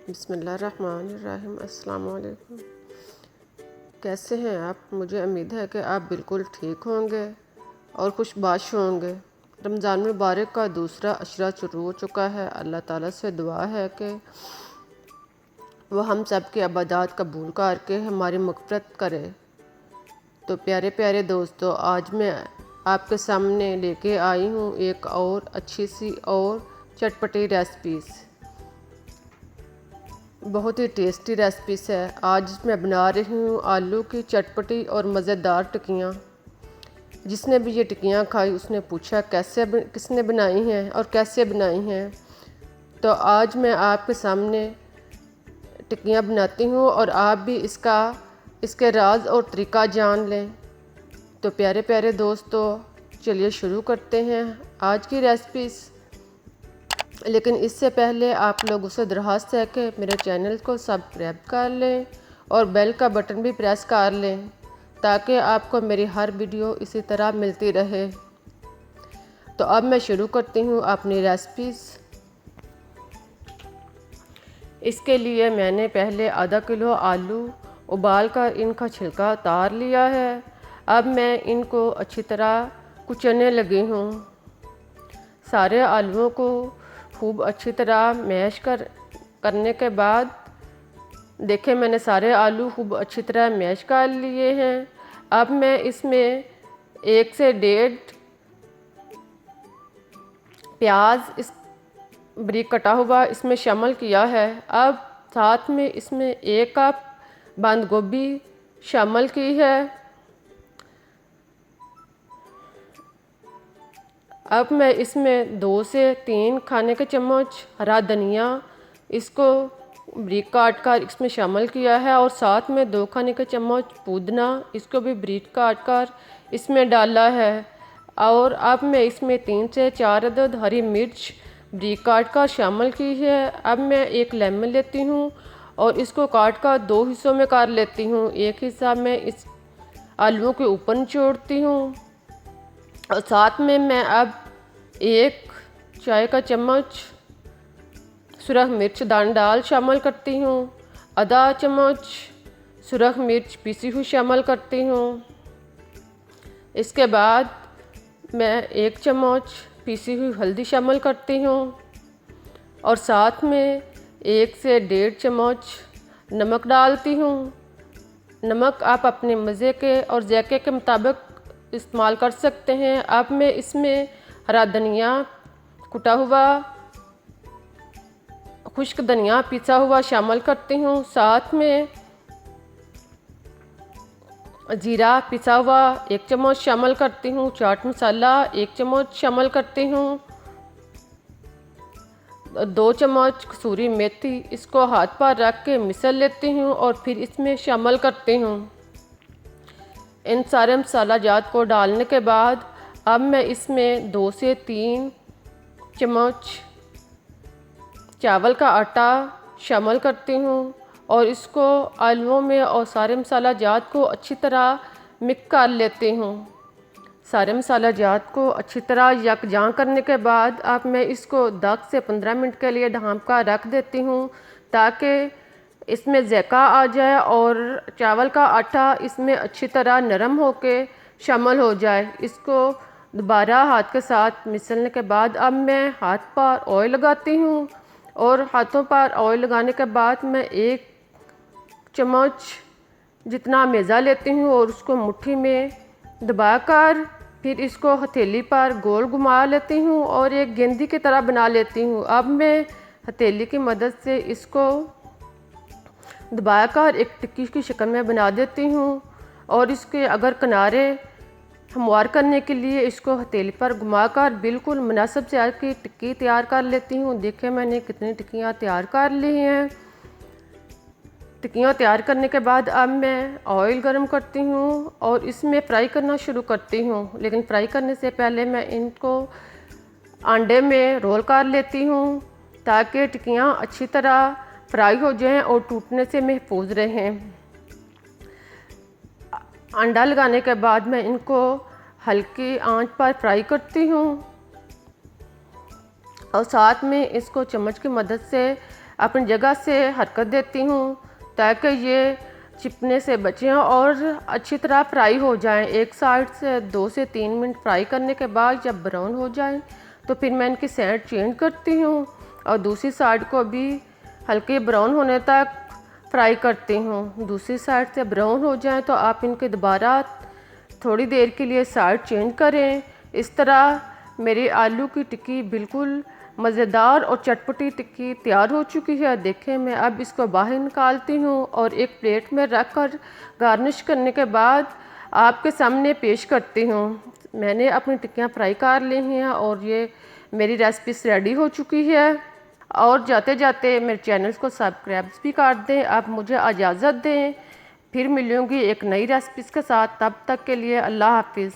बिस्मिल्लाहिर्रहमानिर्रहीम। अस्सलाम वालेकुम। कैसे हैं आप? मुझे उम्मीद है कि आप बिल्कुल ठीक होंगे और खुशबाश होंगे। रमज़ान मुबारक का दूसरा अशरा शुरू हो चुका है। अल्लाह ताला से दुआ है कि वह हम सब की इबादत कबूल करके हमारी मग़फ़िरत करे। तो प्यारे प्यारे दोस्तों, आज मैं आपके सामने लेके आई हूँ एक और अच्छी सी और चटपटी रेसिपीज़। बहुत ही टेस्टी रेसिपीज़ है। आज मैं बना रही हूँ आलू की चटपटी और मज़ेदार टिक्कियाँ। जिसने भी ये टिक्कियाँ खाई उसने पूछा किसने बनाई हैं और कैसे बनाई हैं। तो आज मैं आपके सामने टिक्कियाँ बनाती हूँ और आप भी इसके राज और तरीका जान लें। तो प्यारे प्यारे दोस्तों, चलिए शुरू करते हैं आज की रेसिपीज़। लेकिन इससे पहले आप लोग उसे दरख्वास्त है कि मेरे चैनल को सब्सक्राइब कर लें और बेल का बटन भी प्रेस कर लें ताकि आपको मेरी हर वीडियो इसी तरह मिलती रहे। तो अब मैं शुरू करती हूँ अपनी रेसिपीज़। इसके लिए मैंने पहले आधा किलो आलू उबाल कर इनका छिलका उतार लिया है। अब मैं इनको अच्छी तरह कुचलने लगी हूँ। सारे आलूओं को खूब अच्छी तरह मैश करने के बाद देखें, मैंने सारे आलू खूब अच्छी तरह मैश कर लिए हैं। अब मैं इसमें 1 से 1.5 प्याज इस बारीक कटा हुआ इसमें शामिल किया है। अब साथ में इसमें 1 कप बंद गोभी शामिल की है। अब मैं इसमें 2 से 3 खाने के चम्मच हरा धनिया इसको बारीक काट कर इसमें शामिल किया है और साथ में 2 खाने के चम्मच पुदीना इसको भी बारीक काट कर इसमें डाला है। और अब मैं इसमें 3 से 4 अदद हरी मिर्च बारीक काट कर शामिल की है। अब मैं एक लेमन लेती हूँ और इसको काट कर 2 हिस्सों में कर लेती हूँ। एक हिस्सा मैं इस आलूओं के ऊपर निचोड़ती हूँ और साथ में मैं अब 1 चाय का चम्मच सुरख मिर्च दानेदार शामिल करती हूँ। आधा चम्मच सुरख मिर्च पीसी हुई शामिल करती हूँ। इसके बाद मैं 1 चम्मच पीसी हुई हल्दी शामिल करती हूँ और साथ में 1 से 1.5 चम्मच नमक डालती हूँ। नमक आप अपने मज़े के और जायके के मुताबिक इस्तेमाल कर सकते हैं। अब मैं इसमें हरा धनिया कुटा हुआ, खुश्क धनिया पिसा हुआ शामिल करती हूँ। साथ में जीरा पिसा हुआ 1 चम्मच शामिल करती हूँ। चाट मसाला 1 चम्मच शामिल करती हूँ। 2 चम्मच कसूरी मेथी इसको हाथ पर रख के मिसल लेती हूँ और फिर इसमें शामिल करती हूँ। इन सारे मसाला जात को डालने के बाद अब मैं इसमें 2 से 3 चम्मच चावल का आटा शामिल करती हूँ और इसको आलूओं में और सारे मसाला जात को अच्छी तरह मिक्स कर लेती हूँ। सारे मसाला जात को अच्छी तरह यकजां करने के बाद अब मैं इसको 10 से 15 मिनट के लिए ढाँप कर रख देती हूँ ताकि इसमें ज़ायका आ जाए और चावल का आटा इसमें अच्छी तरह नरम होके शामिल हो जाए। इसको दोबारा हाथ के साथ मिसलने के बाद अब मैं हाथ पर ऑयल लगाती हूँ और हाथों पर ऑयल लगाने के बाद मैं 1 चम्मच जितना मैदा लेती हूँ और उसको मुट्ठी में दबाकर फिर इसको हथेली पर गोल घुमा लेती हूँ और एक गेंदी की तरह बना लेती हूँ। अब मैं हथेली की मदद से इसको दबाकर एक टिक्की की शक्ल में बना देती हूँ और इसके अगर किनारे हमवार करने के लिए इसको हथेली पर घुमाकर बिल्कुल मुनासिब साइज़ की टिक्की तैयार कर लेती हूँ। देखिए मैंने कितनी टिक्कियाँ तैयार कर ली हैं। टिक्कियाँ तैयार करने के बाद अब मैं ऑयल गरम करती हूँ और इसमें फ्राई करना शुरू करती हूँ। लेकिन फ्राई करने से पहले मैं इनको अंडे में रोल कर लेती हूँ ताकि टिक्कियाँ अच्छी तरह फ्राई हो जाएं और टूटने से महफूज रहें। अंडा लगाने के बाद मैं इनको हल्की आंच पर फ्राई करती हूँ और साथ में इसको चम्मच की मदद से अपनी जगह से हरकत देती हूँ ताकि ये चिपने से बचें और अच्छी तरह फ्राई हो जाएं। एक साइड से 2 से 3 मिनट फ्राई करने के बाद जब ब्राउन हो जाएं तो फिर मैं इनकी साइड चेंज करती हूँ और दूसरी साइड को भी हल्के ब्राउन होने तक फ्राई करती हूँ। दूसरी साइड से ब्राउन हो जाएं तो आप इनके दोबारा थोड़ी देर के लिए साइड चेंज करें। इस तरह मेरी आलू की टिक्की बिल्कुल मज़ेदार और चटपटी टिक्की तैयार हो चुकी है। देखें, मैं अब इसको बाहर निकालती हूँ और एक प्लेट में रख कर गार्निश करने के बाद आपके सामने पेश करती हूँ। मैंने अपनी टिक्कियाँ फ्राई कर ली हैं और ये मेरी रेसिपी रेडी हो चुकी है। और जाते जाते मेरे चैनल को सब्सक्राइब भी कर दें। अब मुझे इजाज़त दें, फिर मिलूँगी एक नई रेसिपी के साथ। तब तक के लिए अल्लाह हाफिज़।